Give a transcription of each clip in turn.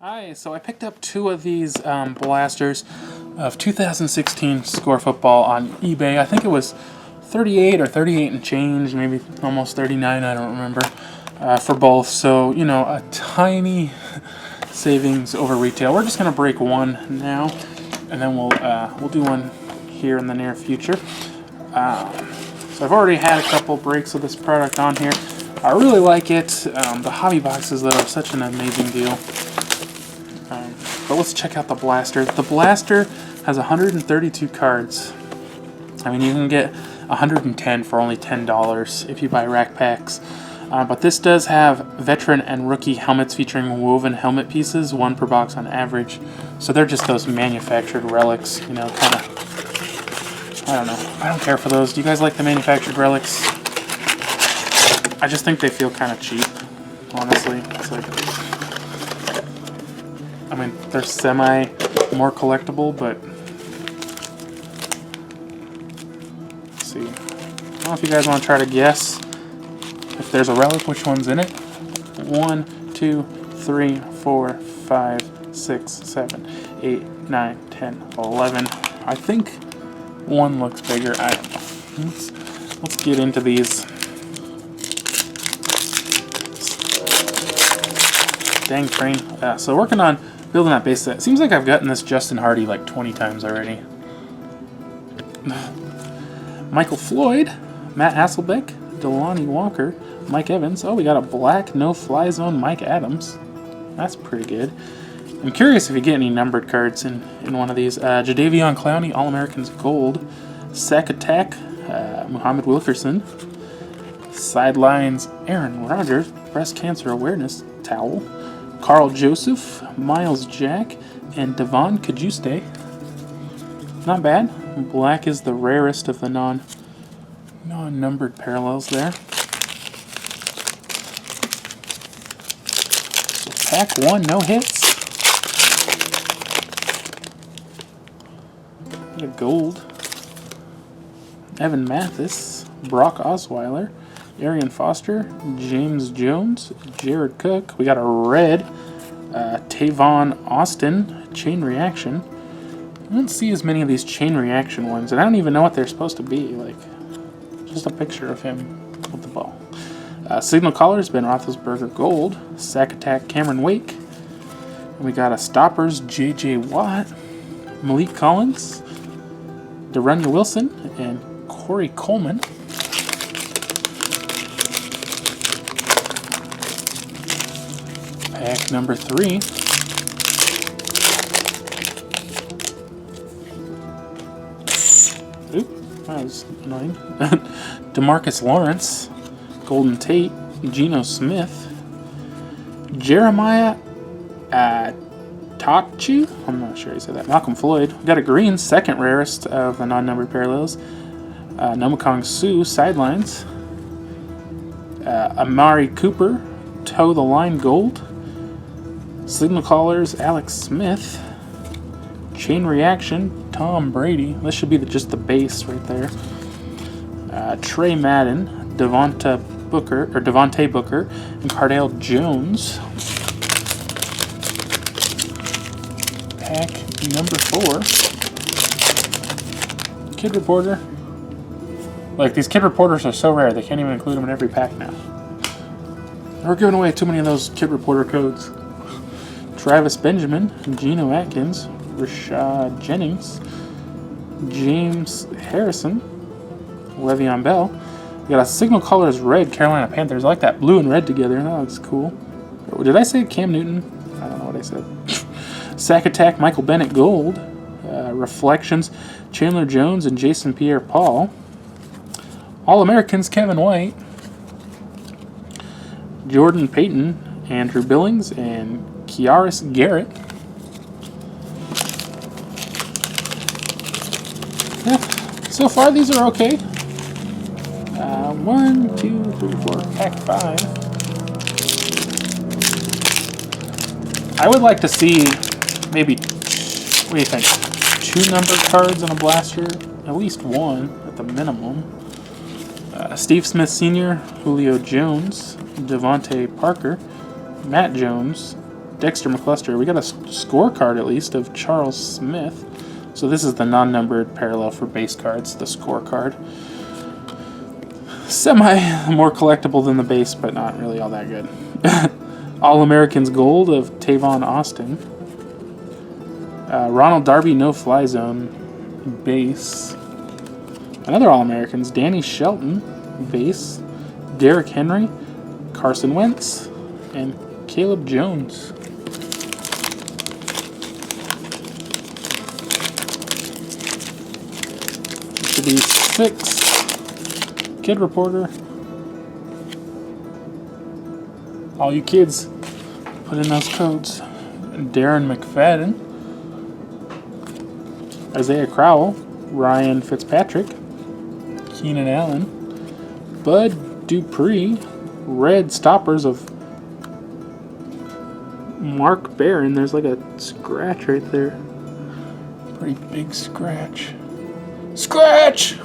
Hi, so I picked up two of these blasters of 2016 Score Football on eBay. I think it was 38 or 38 and change, maybe almost 39, I don't remember, for both. So, you know, a tiny savings over retail. We're just going to break one now, and then we'll do one here in the near future. So I've already had a couple breaks of this product on here. I really like it. The hobby boxes, though, are such an amazing deal. But let's check out the blaster. The blaster has 132 cards. I mean, you can get 110 for only $10 if you buy rack packs. But this does have veteran and rookie helmets featuring woven helmet pieces, one per box on average. So they're just those manufactured relics, you know, kind of, I don't know. I don't care for those. Do you guys like the manufactured relics? I just think they feel kind of cheap, honestly. It's like, I mean, they're semi more collectible, but let's see. I don't know if you guys want to try to guess if there's a relic, which one's in it. 1, 2, 3, 4, 5, 6, 7, 8, 9, 10, 11. I think one looks bigger. I don't know. Let's get into these. Dang train. So working on building that base set. Seems like I've gotten this Justin Hardy like 20 times already. Michael Floyd, Matt Hasselbeck, Delanie Walker, Mike Evans. Oh, we got a black no-fly zone Mike Adams. That's pretty good. I'm curious if you get any numbered cards in one of these. Jadeveon Clowney, All-Americans Gold. Sack Attack, Muhammad Wilkerson. Sidelines, Aaron Rodgers, Breast Cancer Awareness Towel. Carl Joseph, Miles Jack, and Devon Kajuste. Not bad. Black is the rarest of the non-numbered parallels there. So pack one, no hits. Got a gold. Evan Mathis, Brock Osweiler, Arian Foster, James Jones, Jared Cook. We got a red, Tavon Austin, Chain Reaction. I don't see as many of these Chain Reaction ones, and I don't even know what they're supposed to be. Like, just a picture of him with the ball. Signal Callers, Ben Roethlisberger Gold, Sack Attack, Cameron Wake. And we got a Stoppers, J.J. Watt, Malik Collins, Derunya Wilson, and Corey Coleman. Pack number 3. Oop, that was annoying. DeMarcus Lawrence, Golden Tate, Geno Smith, Jeremiah Tachu, I'm not sure how you say that, Malcolm Floyd. We got a green, second rarest of the non-numbered parallels. Nomakong Su, Sidelines. Amari Cooper, Toe the Line Gold. Signal Callers, Alex Smith. Chain Reaction, Tom Brady. This should be just the base right there. Trey Madden, Devontae Booker, and Cardale Jones. Pack number 4. Kid Reporter. Like, these Kid Reporters are so rare, they can't even include them in every pack now. We're giving away too many of those Kid Reporter codes. Travis Benjamin, Geno Atkins, Rashad Jennings, James Harrison, Le'Veon Bell. We got a Signal Colors red Carolina Panthers. I like that blue and red together. That looks cool. Did I say Cam Newton? I don't know what I said. Sack Attack, Michael Bennett Gold. Reflections, Chandler Jones and Jason Pierre-Paul. All-Americans, Kevin White. Jordan Payton, Andrew Billings, and Kiaris Garrett. Yeah, so far these are okay. 1, 2, 3, 4, pack 5. I would like to see maybe, what do you think, 2 numbered cards in a blaster? At least 1 at the minimum. Steve Smith Sr., Julio Jones, Devontae Parker, Matt Jones, Dexter McCluster. We got a scorecard, at least, of Charles Smith. So this is the non-numbered parallel for base cards, the scorecard. Semi more collectible than the base, but not really all that good. All-Americans Gold of Tavon Austin. Ronald Darby no-fly zone base. Another All-Americans, Danny Shelton base. Derrick Henry, Carson Wentz, and Caleb Jones. Should be 6. Kid Reporter. All you kids, put in those codes. Darren McFadden. Isaiah Crowell. Ryan Fitzpatrick. Keenan Allen. Bud Dupree. Red Stoppers of Mark Barron. There's like a scratch right there. Pretty big scratch. Scratch!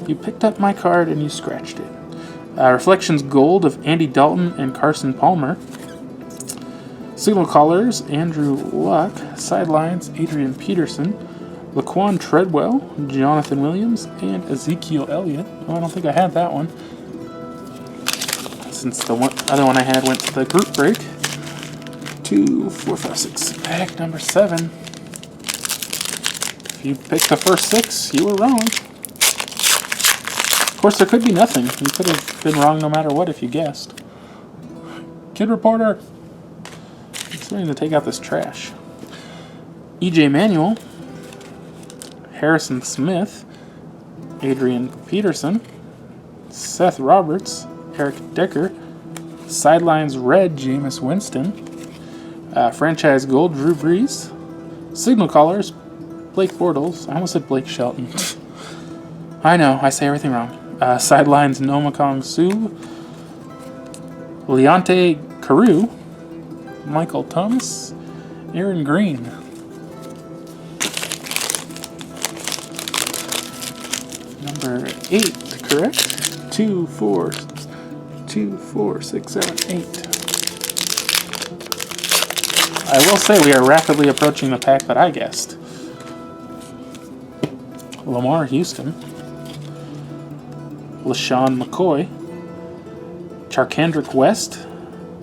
You picked up my card and you scratched it. Reflections Gold of Andy Dalton and Carson Palmer. Signal Callers, Andrew Luck. Sidelines, Adrian Peterson. Laquan Treadwell, Jonathan Williams, and Ezekiel Elliott. Oh, I don't think I had that one, since the other one I had went to the group break. 2, 4, 5, 6. Pack number 7. If you picked the first 6, you were wrong. Of course, there could be nothing. You could have been wrong no matter what if you guessed. Kid Reporter. I'm starting to take out this trash. EJ Manuel. Harrison Smith. Adrian Peterson. Seth Roberts. Eric Decker. Sidelines Red, Jameis Winston. Franchise Gold, Drew Brees. Signal Callers, Blake Bortles. I almost said Blake Shelton. I know, I say everything wrong. Sidelines Nomakong Su. Leonte Carew. Michael Thomas. Aaron Green. Number 8, correct? 2, 4, 6, 7, 8. I will say we are rapidly approaching the pack that I guessed. Lamar Houston. LaShawn McCoy. Charkandrick West.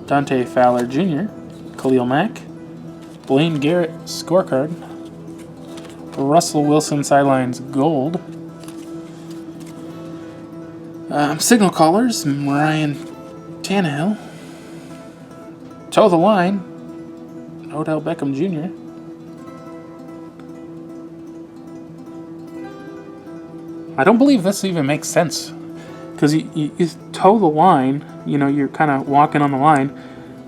Dante Fowler Jr. Khalil Mack. Blaine Garrett scorecard. Russell Wilson sidelines gold. Signal Callers, Ryan Tannehill. Toe the line, Odell Beckham Jr. I don't believe this even makes sense, because you toe the line, you know, you're kind of walking on the line.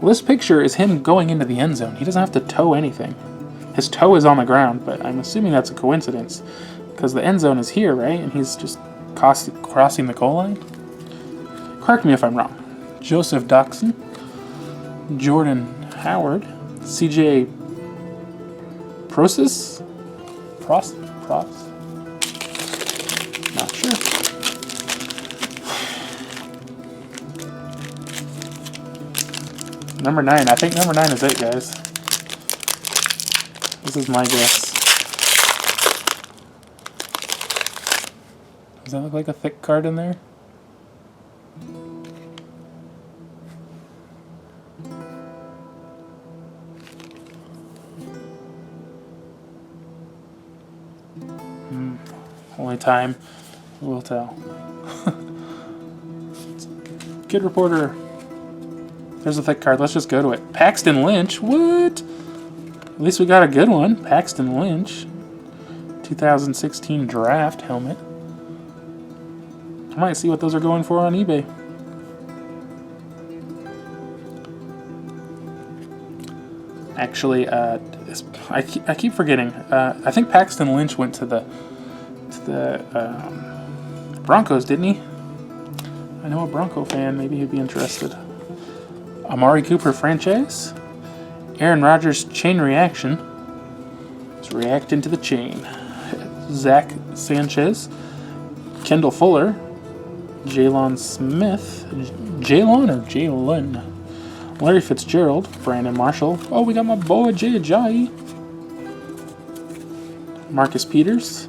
Well, this picture is him going into the end zone. He doesn't have to toe anything. His toe is on the ground, but I'm assuming that's a coincidence, because the end zone is here, right? And he's just crossing the goal line? Correct me if I'm wrong. Joseph Doxson. Jordan Howard. CJ Prosis? Pros? Not sure. Number 9. I think number 9 is it, guys. This is my guess. Does that look like a thick card in there? Only time will tell. Kid Reporter. There's a thick card. Let's just go to it. Paxton Lynch. What? At least we got a good one. Paxton Lynch. 2016 draft helmet. I might see what those are going for on eBay. Actually, I keep forgetting. I think Paxton Lynch went to the Broncos, didn't he? I know a Bronco fan. Maybe he'd be interested. Amari Cooper franchise. Aaron Rodgers chain reaction. Let's react into the chain. Zach Sanchez. Kendall Fuller. Jalen Smith. Jalen or Jalen? Larry Fitzgerald, Brandon Marshall. Oh, we got my boy Jay Ajayi. Marcus Peters.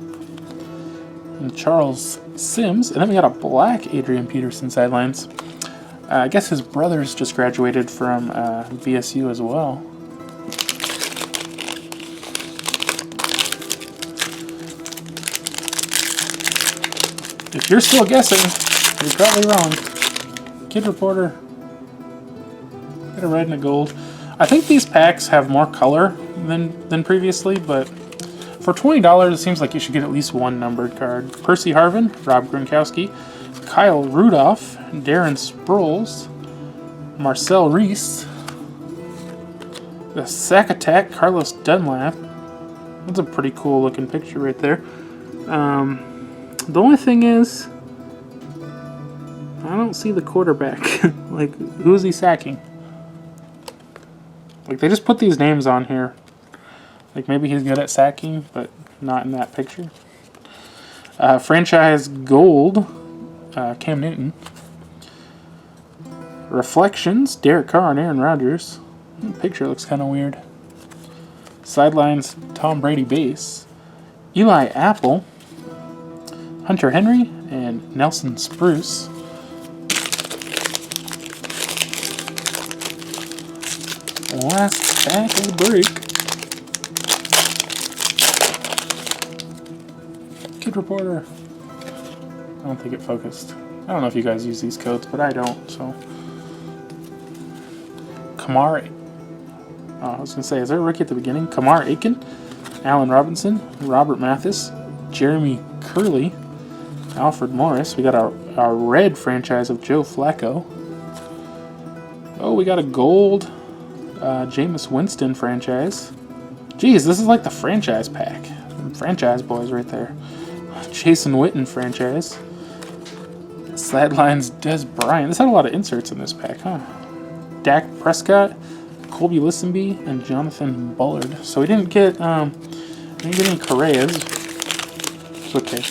And Charles Sims. And then we got a black Adrian Peterson sidelines. I guess his brother's just graduated from BSU as well. If you're still guessing, you're probably wrong. Kid Reporter. Got a red and a gold. I think these packs have more color than previously, but for $20, it seems like you should get at least one numbered card. Percy Harvin, Rob Gronkowski, Kyle Rudolph, Darren Sproles, Marcel Reese, the Sack Attack, Carlos Dunlap. That's a pretty cool looking picture right there. The only thing is, I don't see the quarterback. Like, who is he sacking? Like, they just put these names on here. Like, maybe he's good at sacking, but not in that picture. Franchise Gold, Cam Newton. Reflections, Derek Carr and Aaron Rodgers. The picture looks kind of weird. Sidelines, Tom Brady base. Eli Apple. Hunter Henry and Nelson Spruce. Last pack of the break. Kid Reporter. I don't think it focused. I don't know if you guys use these codes, but I don't, so. Kamar. I was going to say, is there a rookie at the beginning? Kamar Aiken, Allen Robinson, Robert Mathis, Jeremy Curley, Alfred Morris. We got our red franchise of Joe Flacco. Oh, we got a gold Jameis Winston franchise. Geez, this is like the franchise pack. Franchise boys right there. Jason Witten franchise. Sidelines Des Bryant. This had a lot of inserts in this pack, huh? Dak Prescott, Colby Listenby, and Jonathan Bullard. So we didn't get any Correas. It's okay.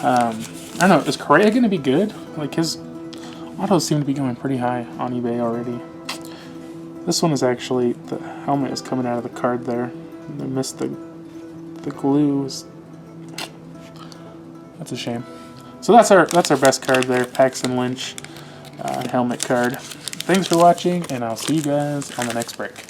I don't know, is Correa going to be good? Like, his autos seem to be going pretty high on eBay already. This one is actually, the helmet is coming out of the card there. I missed the glue. That's a shame. So that's our best card there, Paxton Lynch helmet card. Thanks for watching, and I'll see you guys on the next break.